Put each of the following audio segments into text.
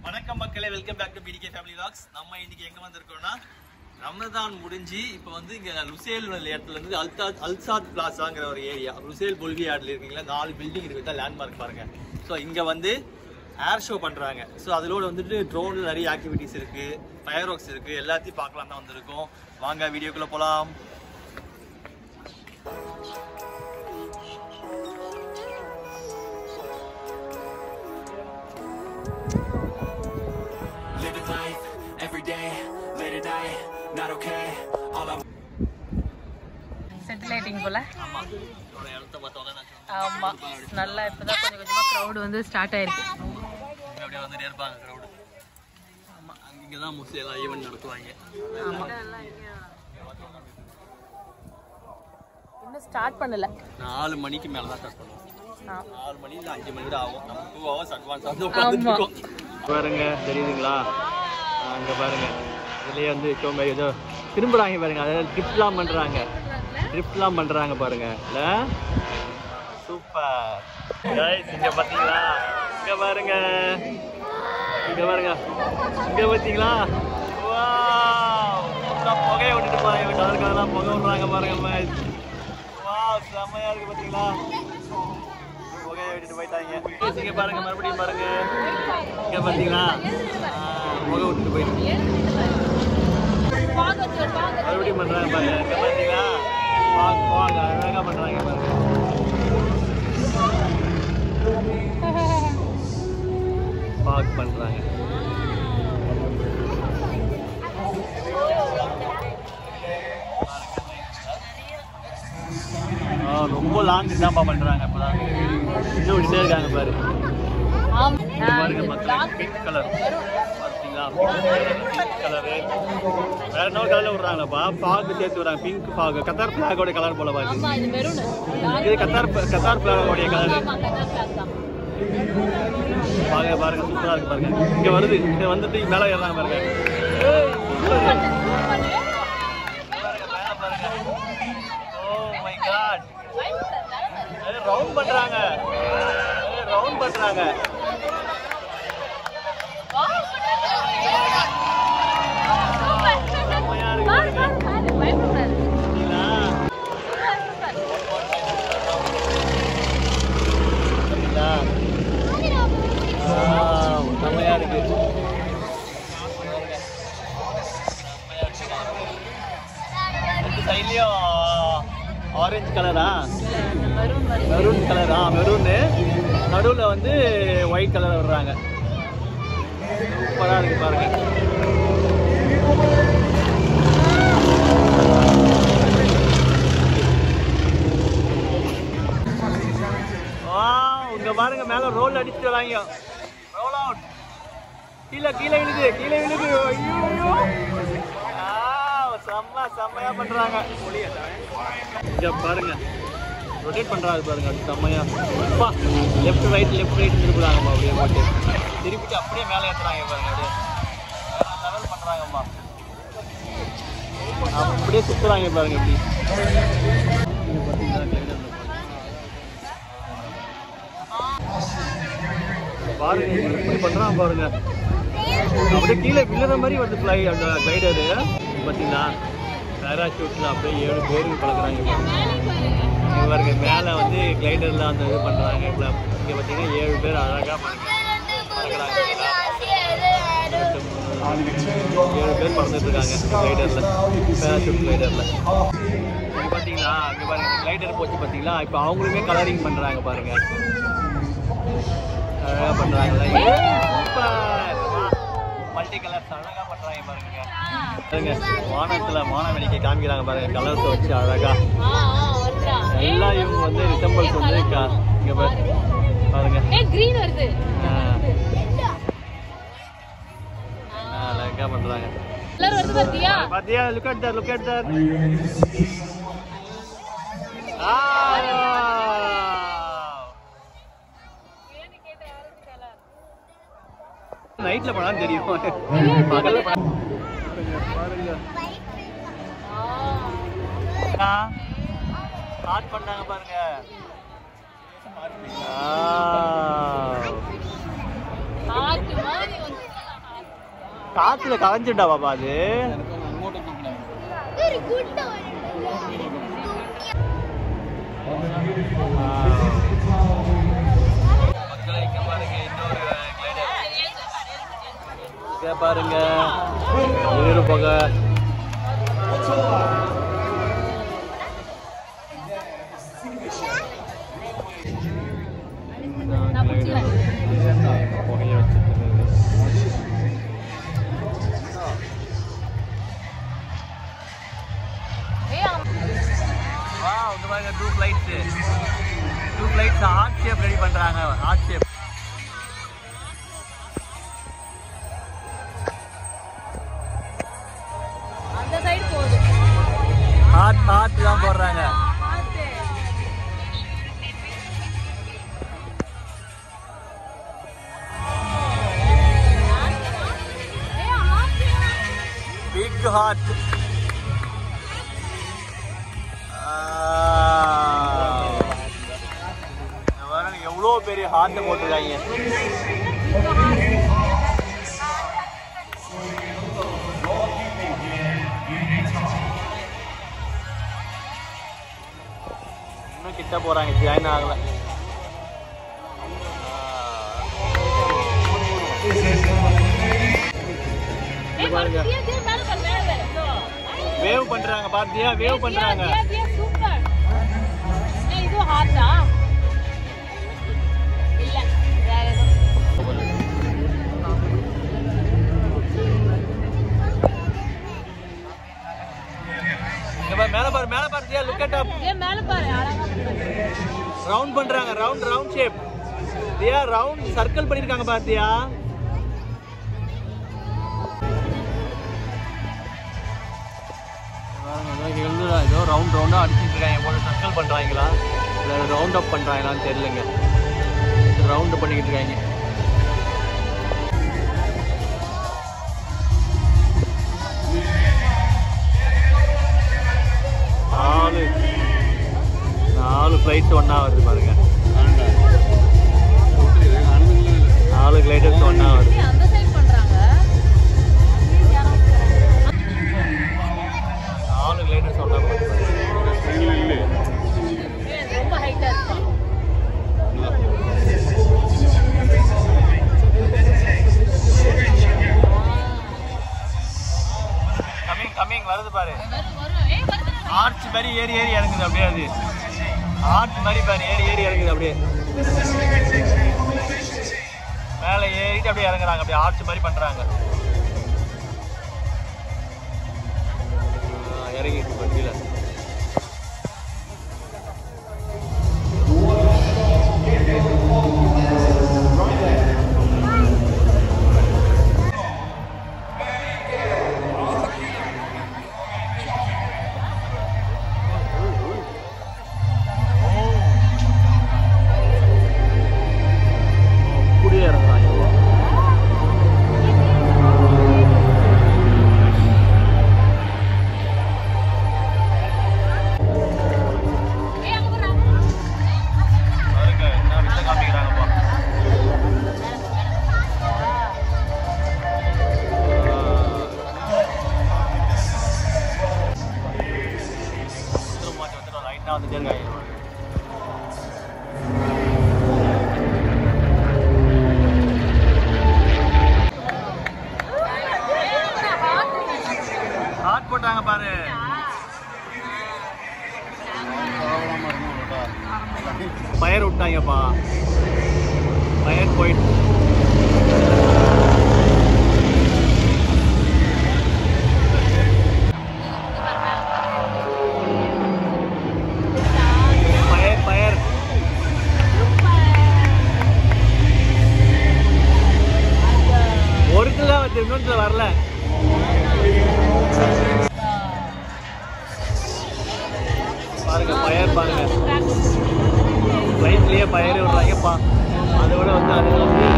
வணக்கம் மக்களே, welcome back to BDK family vlogs. நம்ம இன்னைக்கு எங்க வந்திருக்கோம்னா ரமதான் முடிஞ்சு இப்போ வந்து இங்க லுசேல் இடத்துல இருந்து அல்சாத் பிளாசாங்கிற ஒரு ஏரியா லுசேல் பொல்வியாட்ல இருக்கீங்களா 4 பில்டிங் இருக்கு லேண்ட்மார்க் பாருங்க. ஸோ இங்க வந்து ஏர் ஷோ பண்றாங்க. ஸோ அதோட வந்துட்டு ட்ரோன்ல நிறைய ஆக்டிவிட்டிஸ் இருக்கு, ஃபயர் ஒர்க்ஸ் இருக்கு, எல்லாத்தையும் பார்க்கலாம் தான் வந்திருக்கோம். வாங்க வீடியோக்குள்ள போலாம். செட்டிலைட்டிங் போல. ஆமா, ஒரு இடத்த பார்த்தோம்னா ஆமா, நல்லா இப்பதான் கொஞ்சம் கொஞ்சமா கிரவுட் வந்து ஸ்டார்ட் ஆயிருக்கு. அப்படியே வந்துட்டே இருப்பாங்க கிரவுட். ஆமா, இங்க தான் மோஸ்ட்லி எல்லாம் ஈவென்ட் நடத்துவாங்க. ஆமா, இன்னும் ஸ்டார்ட் பண்ணல. 4 மணிக்கு மேல தான் ஸ்டார்ட் பண்ணுவோம். 4 மணி இல்ல 5 மணி கூட ஆகும். நம்ம 2 hours அட்வான்ஸ் வந்து உட்கார்ந்துட்டு இருக்கோம். பாருங்க, தெரியுதுங்களா? அங்க பாருங்க, இதுலயே வந்து சோம்பே ஏதோ திரும்புறாங்க பாருங்க. அதாவது ட்ரிப்லாம் பண்றாங்க பாருங்க. இல்ல சூப்பர் गाइस, இங்க பாத்தீங்களா? இங்க பாருங்க, இங்க பாத்தீங்களா? வாவ், அப்புறம் புகையை விட்டுட்டு போறாங்க. கலர்லாம் புகை விடுறாங்க பாருங்க. வாவ், செம்மையா இருக்கு பாத்தீங்களா? புகையை விட்டுட்டு போயிட்டாங்க. இங்க பாருங்க, மறுபடியும் பாருங்க. இங்க பாத்தீங்களா? புகை விட்டுட்டு போயிட்டு மறுபடியும் பண்றாங்க பாருங்க. இங்க பாத்தீங்களா? அழகா பண்றாங்க பாருங்க. பாக் பண்றாங்க. ரொம்ப லாங் தான்ப்பா பண்றாங்க. இப்பதான் இன்னும் விட்டே இருக்காங்க பாரு. பாருங்க மக்கள், பிங்க் கலர் பார்த்தீங்களா? பிங்க் கலரு வேற என்ன கலர்ல விடுறாங்கப்பா. ஃபாக் சேர்த்து விடுறாங்க. பிங்க் ஃபாக், கத்தார் ஃபிளாகோட கலர் போல பாருங்க. இது கத்தார் ஃபிளாகோடைய கலர். பாருங்க பாருங்க, சூப்பரா இருக்கு பாருங்க. இங்க வருது, இங்க வந்துட்டு மேல ஏறாங்க பாருங்க. ரவுண்ட் பண்றாங்க. செம்மையா இருக்கு. சைட்லயும் ஆரஞ்சு கலரா, மெரூன் கலரா, மெரூனு நடுவில் வந்து ஒயிட் கலர் விடுறாங்க. சூப்பராக இருக்கு பாருங்க. இங்க பாருங்க, மேல ரோல் அடிச்சுட்டு வராங்க. Roll out. கீழே விழுது. ஐயோ, செம்மையா பண்றாங்க. இங்க பாருங்க, ரொட்டேட் பண்றாங்க பாருங்க. அது செம்மையா. லெஃப்ட் ரைட் திருப்புறாங்கம்மா. அப்படியே போட்டு திருப்பிட்டு அப்படியே மேலே ஏற்றுறாங்க பாருங்க. அப்படியே லெவல் பண்றாங்கம்மா. அப்படியே சுத்துறாங்க பாருங்க. இப்படி பாருங்க, இப்படி பண்றாங்க பாருங்க. அப்படியே கீழே விழுற மாதிரி வருது அந்த கிளைடரு. பார்த்தீங்களா? பேராஷூட்டில் அப்படியே 7 பேருக்கு பழக்கிறாங்க பாருங்க. மேலே வந்து கிளைடரில் அந்த இது பண்ணுறாங்க. இப்போ இங்கே பார்த்தீங்கன்னா 7 பேர் அழகாக பறக்கிறாங்க. 7 பேர் பறந்துட்டு இருக்காங்க கிளைடரில், பேராஷூட் கிளைடரில். இங்கே பார்த்தீங்களா? இங்கே பாருங்க, கிளைடர் போச்சு பார்த்தீங்களா? இப்போ அவங்களுமே கலரிங் பண்ணுறாங்க பாருங்க. அழகாக பண்ணுறாங்களா? மல்டி கலர்ஸ் அழகாக பண்ணுறாங்க பாருங்க. வானத்துல வானவெளிக்கை காமிக்கிறாங்க பாருங்க. கலர்ஸ் வச்சு அழகா எல்லாம் இவங்க வந்து ரிசம்பிள்ஸ் வந்து இங்க பாருங்க. அழகா பண்றாங்க. பாத்தியா? Look at that. நைட்ல பண்ணா தெரியும், பகல்ல பண்ணா பாருங்க. ஸ்டார்ட் பண்ணாங்க பாருங்க. காத்துல கலைஞ்சுட்டா பாப்பா அது. பாருங்க போக புகைய வச்சுட்டு two flights heart shape ready பண்றாங்க. ஹார்ட் ஷேப் அந்த சைடு போகுது. ஹார்ட் தான் போடுறாங்க. Big heart. எவ்வளோ பெரிய ஹார்ட் போட்டுருக்காங்க. இன்னும் கிட்ட போறாங்க, ஜாயின் ஆகல. வேவ் பண்றாங்க பாத்தியா? வேவ் பண்றாங்க. இது ஹார்ட்டா இல்ல வேற ஏதோ. மேல பாரு. Look at up. மேல பாரு, அழகா ரவுண்ட் பண்றாங்க. Round shape. தியா ரவுண்ட் சர்க்கிள் பண்ணிருக்காங்க பாத்தியா? ஏதோ ரவுண்டா அடிச்சுட்டு இருக்காங்க போல. சர்க்கிள் பண்றாங்களா இல்லை ரவுண்ட் அப் பண்றாங்களான்னு தெரியலங்க. ரவுண்ட் பண்ணிக்கிட்டு இருக்காங்க. நாலு ஃப்ளைட்ஸ் ஒன்னா வருது பாருங்க. 4 கிளைடர்ஸ் ஒன்னா வருது. அந்த சைடு பண்றாங்க. 4 கிளைடர்ஸ் ஒன்னா வருது. ரொம்ப ஹைட்டா இருக்கு. கமிங் வருது பாரு. ஆர்ச் மாதிரி ஏறி இறங்குது அப்படியே. அது ஆர்ச் மாதிரி பாரு ஏறி இறங்குது அப்படியே. மேலே ஏறிட்டு அப்படியே இறங்குறாங்க. அப்படியே ஆர்ச் மாதிரி பண்றாங்க. இறங்கிட்டு பட்டியில வந்துட்டே இருக்காங்க. ஹார்ட் போட்டாங்க பாரு. ஃபயர் விட்டாங்கப்பா. ஃபயர் போயிட்டு இன்னொன்று வரல. பாருங்க ஃபயர் பாருங்க. ஃப்ளைட்லயே ஃபயர் விடுறாங்கப்பா. அதை விட வந்து அது வந்து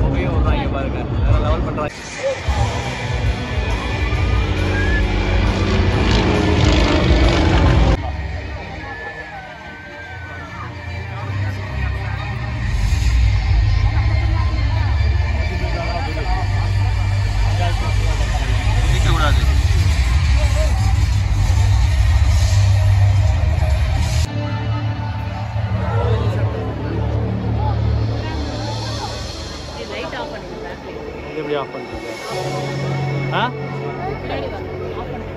புகையும் விடுறாங்க பாருங்க. வேற லெவல் பண்றாங்க. ஆஃப் பண்ணிடுங்க. இது எப்படி ஆஃப் பண்ணுறீங்க? ஆ பின்னாடி வா, ஆஃப் பண்ணுங்க.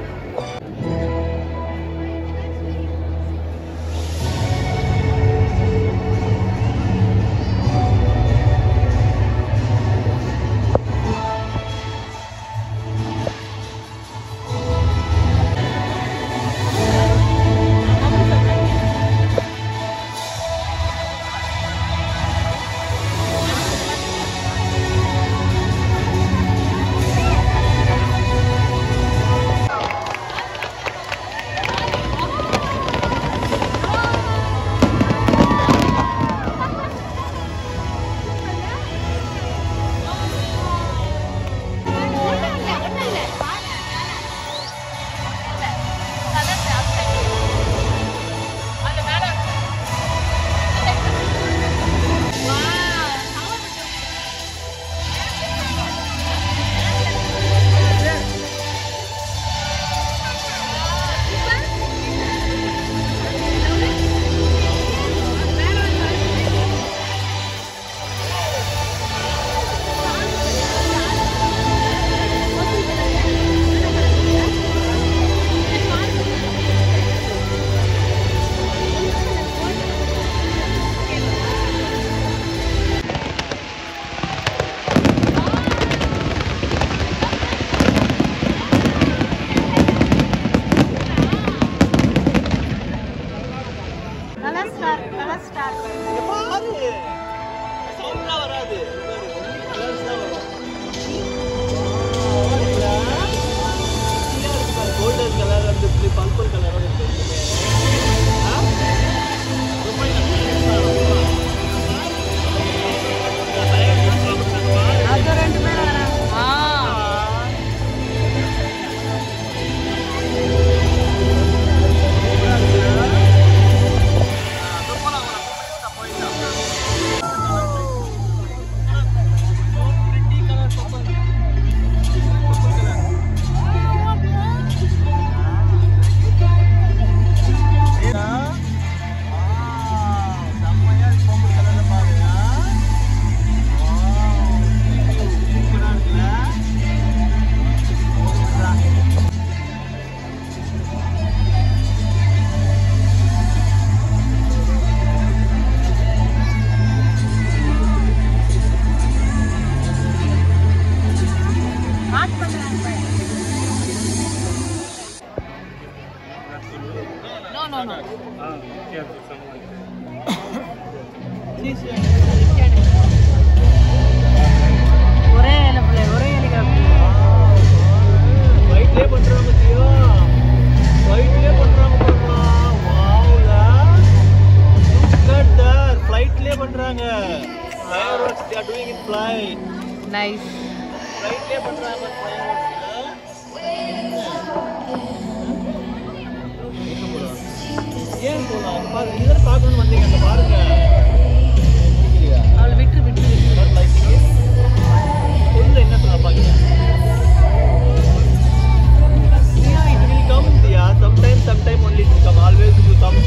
ஒரே ஹெலிகாப்டர் ஃப்ளைட்லயே பண்றாங்க தியோ, ஃப்ளைட்லயே பண்றாங்க பாருடா. வாவ்ல லுக் அட் தட், ஃப்ளைட்லயே பண்றாங்க. fireworks they are doing in flight. Nice. ஃப்ளைட்லயே பண்றாங்க fireworks. ஏன் போலாம் பாருங்க, நீங்க பார்க்கணும் வந்தீங்க அங்க பாருங்க. அவளை விட்டு விட்டு உள்ள என்ன சொல்ல பாருங்க. It will come there, sometime only it will come, always it will come.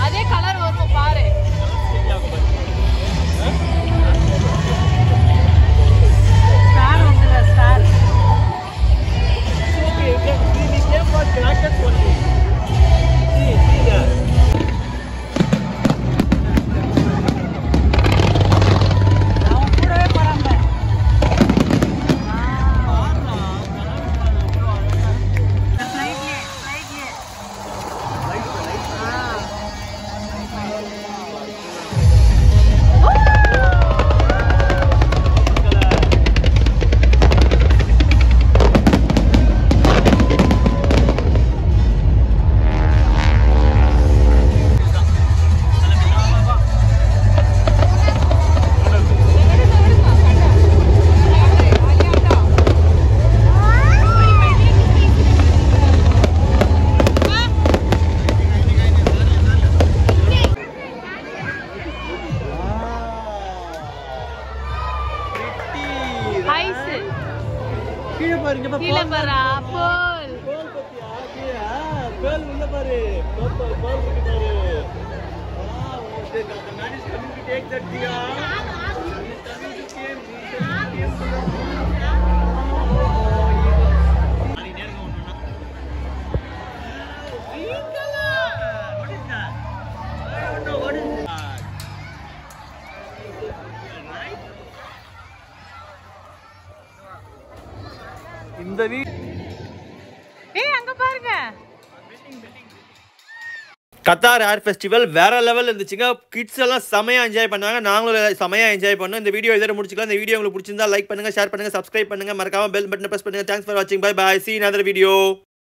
அதே கலர் வரும். கீழே பாருங்க கீழே பாரு போல் கோல் பத்தியா கீழே கோல் உள்ள பாரு கோல் கோல் இருக்கு பாரு okay the man is coming to take that dia இந்த அங்க பாருங்க கத்தார் ஏர் ஃபெஸ்டிவல் வேற லெவல் இருந்துச்சுங்க. கிட்ஸ் எல்லாம் செமையா என்ஜாய் பண்ணாங்க. நாங்களும் செமையா என்ஜாய் பண்ணோம். இந்த வீடியோ இதோட முடிச்சுக்கலாம். இந்த வீடியோ உங்களுக்கு பிடிச்சிருந்தா லைக் பண்ணுங்க, ஷேர் பண்ணுங்க, சப்ஸ்கிரைப் பண்ணுங்க, மறக்காம பெல் பட்டனை பிரஸ் பண்ணுங்க. தேங்க்ஸ் ஃபார் வாட்சிங். Bye bye. See you in another video.